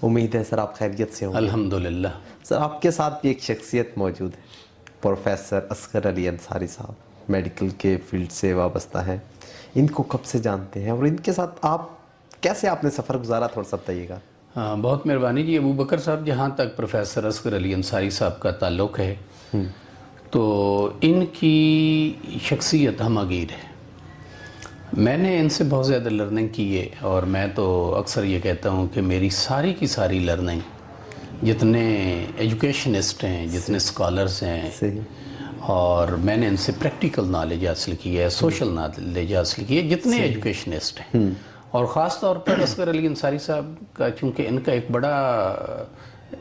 امید ہے سر آپ خیریت سے ہوں. الحمدللہ. سر آپ کے ساتھ بھی ایک شخصیت موجود ہے, پروفیسر اصغر علی انصاری صاحب, میڈیکل کے فیلڈ سے وابستہ ہیں. ان کو کب سے جانتے ہیں اور ان کے ساتھ آپ کیسے آپ نے سفر گزارا, تھوڑا سا بتائیے گا. بہت مہربانی جی. ابو بکر صاحب, جہاں تک پروفیسر اصغر علی انصاری صاحب کا تعلق ہے تو ان کی شخصیت ہمہ گیر ہے. میں نے ان سے بہت زیادہ لرننگ کی ہے, اور میں تو اکثر یہ کہتا ہوں کہ میری ساری کی ساری لرننگ, جتنے ایجوکیشنسٹ ہیں, جتنے اسکالرس ہیں, صحیح, اور میں نے ان سے پریکٹیکل نالج حاصل کی ہے, سوشل نالج حاصل کی ہے, جتنے ایجوکیشنسٹ ہیں. اور خاص طور پر اصغر علی انصاری صاحب کا, چونکہ ان کا ایک بڑا,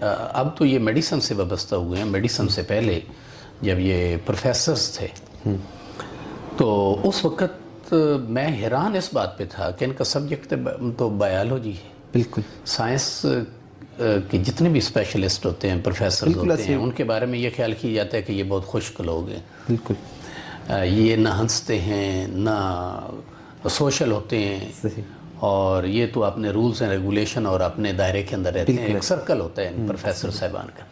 اب تو یہ میڈیسن سے وابستہ ہوئے ہیں, میڈیسن سے پہلے جب یہ پروفیسرز تھے تو اس وقت میں حیران اس بات پہ تھا کہ ان کا سبجیکٹ تو بایولوجی ہے. بالکل. سائنس کے جتنے بھی اسپیشلسٹ ہوتے ہیں, پروفیسرز ہوتے ہیں, ان کے بارے میں یہ خیال کیا جاتا ہے کہ یہ بہت خشک لوگ ہیں. بالکل. یہ نہ ہنستے ہیں, نہ سوشل ہوتے ہیں, صحیح, اور یہ تو اپنے رولز اینڈ ریگولیشن اور اپنے دائرے کے اندر رہتے ہیں. ایک سرکل ہوتا ہے ان پروفیسر صاحبان کا.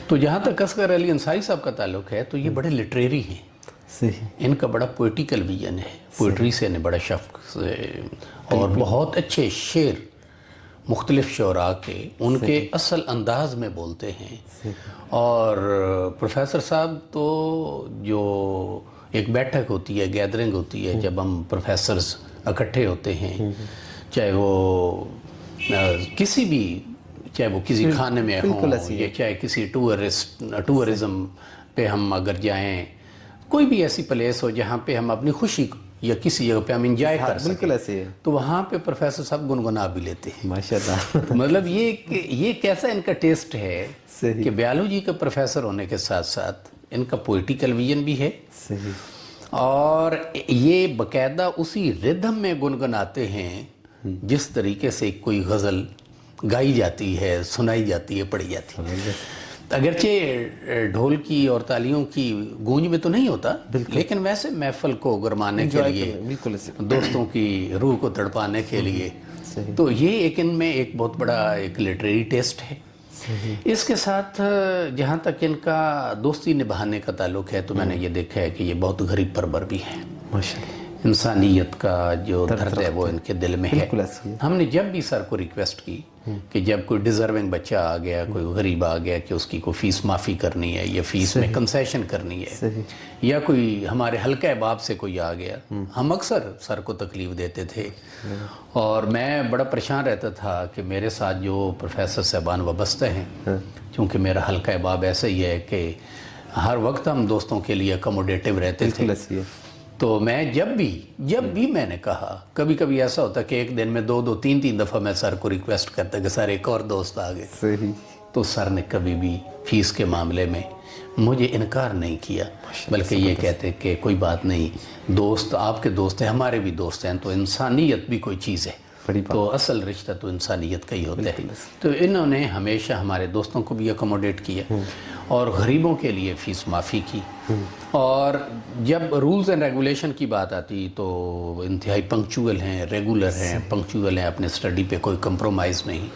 تو جہاں تک اصغر علی انصاری صاحب کا تعلق ہے تو یہ بڑے لٹریری ہیں. صحیح, ان کا بڑا پوئٹیکل ویژن ہے, پوئٹری سے انہیں بڑا شفق ہے, اور بہت اچھے شعر مختلف شعراء کے ان کے اصل انداز میں بولتے ہیں. اور پروفیسر صاحب تو جو ایک بیٹھک ہوتی ہے, گیدرنگ ہوتی ہے, جب ہم پروفیسرز اکٹھے ہوتے ہیں, چاہے وہ کسی بھی, چاہے وہ کسی کھانے میں ہوں, یا چاہے کسی ٹورزم پہ ہم اگر جائیں, کوئی بھی ایسی پلیس ہو جہاں پہ ہم اپنی خوشی یا کسی جگہ پہ ہم انجوائے کر سکیں, بالکل ایسے ہے, تو وہاں پہ پروفیسر صاحب گنگنا بھی لیتے ہیں. ماشاءاللہ. مطلب یہ کیسا ان کا ٹیسٹ ہے کہ بیالوجی کا پروفیسر ہونے کے ساتھ ساتھ ان کا پوئٹیکل ویژن بھی ہے. صحیح, اور یہ باقاعدہ اسی ردھم میں گنگناتے ہیں جس طریقے سے کوئی غزل گائی جاتی ہے, سنائی جاتی ہے, پڑھی جاتی ہے. اگرچہ ڈھول کی اور تالیوں کی گونج میں تو نہیں ہوتا, لیکن ویسے محفل کو گرمانے کے لیے, دوستوں کی روح کو تڑپانے کے لیے, تو یہ ایک ان میں ایک بہت بڑا ایک لٹریری ٹیسٹ ہے. اس کے ساتھ جہاں تک ان کا دوستی نبھانے کا تعلق ہے تو میں نے یہ دیکھا ہے کہ یہ بہت غریب پرور بھی ہیں. انسانیت کا جو درد ہے وہ ان کے دل میں ہے. ہم نے جب بھی سر کو ریکویسٹ کی کہ جب کوئی ڈیزرونگ بچہ آ گیا, کوئی غریب آ گیا کہ اس کی کوئی فیس معافی کرنی ہے, یا فیس میں کنسیشن کرنی ہے, یا کوئی ہمارے حلقہ احباب سے کوئی آ گیا, ہم اکثر سر کو تکلیف دیتے تھے. اور میں بڑا پریشان رہتا تھا کہ میرے ساتھ جو پروفیسر صاحبان وابستہ ہیں, چونکہ میرا حلقہ احباب ایسا ہی ہے کہ ہر وقت ہم دوستوں کے لیے اکوموڈیٹیو رہتے تھے, تو میں جب بھی میں نے کہا, کبھی کبھی ایسا ہوتا کہ ایک دن میں 2-3 دفعہ میں سر کو ریکویسٹ کرتا کہ سر ایک اور دوست آ گئے, تو سر نے کبھی بھی فیس کے معاملے میں مجھے انکار نہیں کیا, بلکہ یہ کہتے کہ کوئی بات نہیں, دوست آپ کے دوست ہیں, ہمارے بھی دوست ہیں, تو انسانیت بھی کوئی چیز ہے, تو اصل رشتہ تو انسانیت کا ہی ہوتا ہے. تو انہوں نے ہمیشہ ہمارے دوستوں کو بھی اکوموڈیٹ کیا, اور غریبوں کے لیے فیس معافی کی. اور جب رولز اینڈ ریگولیشن کی بات آتی تو انتہائی پنکچول ہیں, ریگولر ہیں, پنکچول ہیں, اپنے سٹڈی پہ کوئی کمپرومائز نہیں.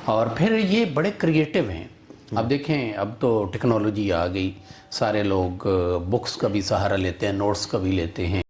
اور پھر یہ بڑے کریٹیو ہیں. اب دیکھیں, اب تو ٹیکنالوجی آ گئی, سارے لوگ بکس کا بھی سہارا لیتے ہیں, نوٹس کا بھی لیتے ہیں.